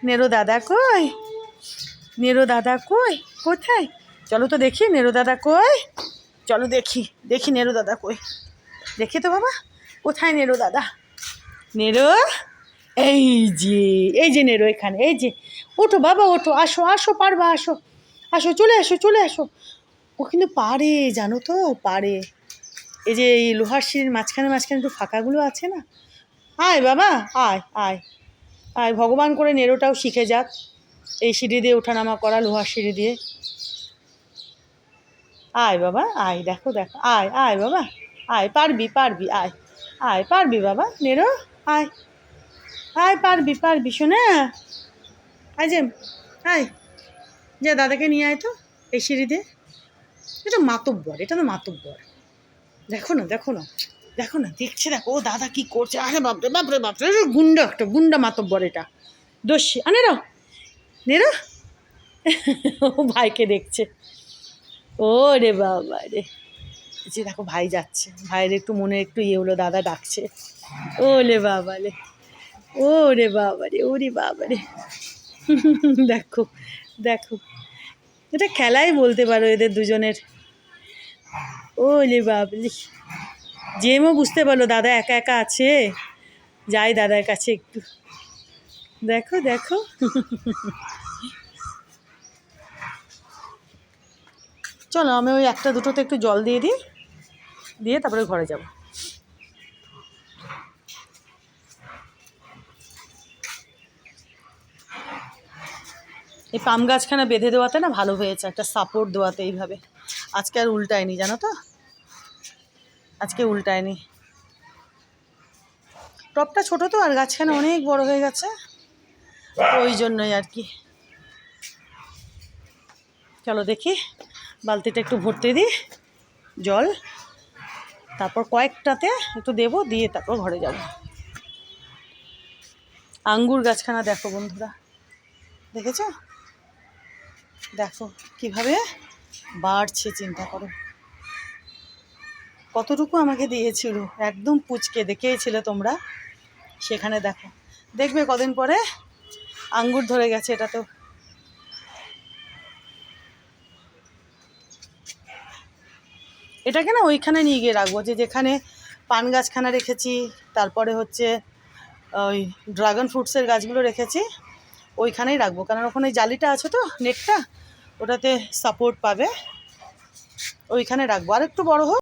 Narrow দাদা কই? Narrow দাদা কই? কোথায়? চলো তো দেখি নেরো দাদা কই। চলো দেখি দেখি নেরো দাদা কই। দেখি তো বাবা, কোথায় নেরো দাদা? নেরো, এই যে, এই যে নেরো এখানে, এই যে। ওঠো বাবা ওঠো, আসো আসো, পারবা, আসো আসো, চলে আসো চলে আসো। ও কিন্তু পারে, জানো তো, পারে। এই যে এই লোহার সিঁড়ির মাঝখানে মাঝখানে একটু ফাঁকাগুলো আছে না, আয় বাবা, আয় আয় আয়। ভগবান করে নেরোটাও শিখে যাক এই সিঁড়ি দিয়ে ওঠানামা করা, লোহার সিঁড়ি দিয়ে। আয় বাবা আয়, দেখো দেখো, আয় আয় বাবা, আয়, পারবি পারবি, আয় আয়, পারবি বাবা নেরো, আয় আয়, পারবি পারবি শোনা। আয় যে, আয়, যা দাদাকে নিয়ে আয় তো এই সিঁড়ি দিয়ে। এটা মাতব্বর, এটা তো মাতব্বর। দেখো না দেখো না দেখো না, দেখছে, দেখো ও দাদা কি করছে। আরে বাপরে বাপরে বাপরে, গুন্ডা একটা, গুন্ডা মাতব্বর এটা, দোষী। নেরো নেরো, ও ভাইকে দেখছে। ও রে বাবা রে, যে দেখো ভাই যাচ্ছে, ভাইয়ের একটু মনে একটু ইয়ে হলো, দাদা ডাকছে। ও রে বাবা রে, ও রে বাবা রে, ও রে বাবা রে। দেখো দেখো, এটা খেলাই বলতে পারো এদের দুজনের। ও রে বাবলি, জেমও বুঝতে পারলো দাদা একা একা আছে, যাই দাদার কাছে একটু। দেখো দেখো, চলো আমি ওই একটা দুটোতে একটু জল দিয়ে দিই, দিয়ে তারপরে ঘরে যাব। এই পাম গাছখানা বেঁধে দেওয়াতে না ভালো হয়েছে, একটা সাপোর্ট দেওয়াতে এইভাবে। আজকে আর উল্টায়নি, জানো তো, আজকে উল্টায়নি। টবটা ছোটো তো, আর গাছখানা অনেক বড় হয়ে গেছে, ওই জন্যই আর কি। চলো দেখি, বালতিটা একটু ভরতে দিই জল, তারপর কয়েকটাতে একটু দেবো, দিয়ে তারপর ঘরে যাব। আঙ্গুর গাছখানা দেখো বন্ধুরা, দেখেছ, দেখো কিভাবে বাড়ছে, চিন্তা করো। কতটুকু আমাকে দিয়েছিল, একদম পুচকে, দেখেইছিল তোমরা, সেখানে দেখো, দেখবে কদিন পরে আঙ্গুর ধরে গেছে এটাতেও। এটাকে না ওইখানে নিয়ে গিয়ে রাখবো, যে যেখানে পান গাছখানা রেখেছি, তারপরে হচ্ছে ওই ড্রাগন ফ্রুটসের গাছগুলো রেখেছি, ওইখানেই রাখবো, কারণ ওখানে জালিটা আছে তো, নেটটা, ওটাতে সাপোর্ট পাবে, ওইখানে রাখবো। আর একটু বড় হোক।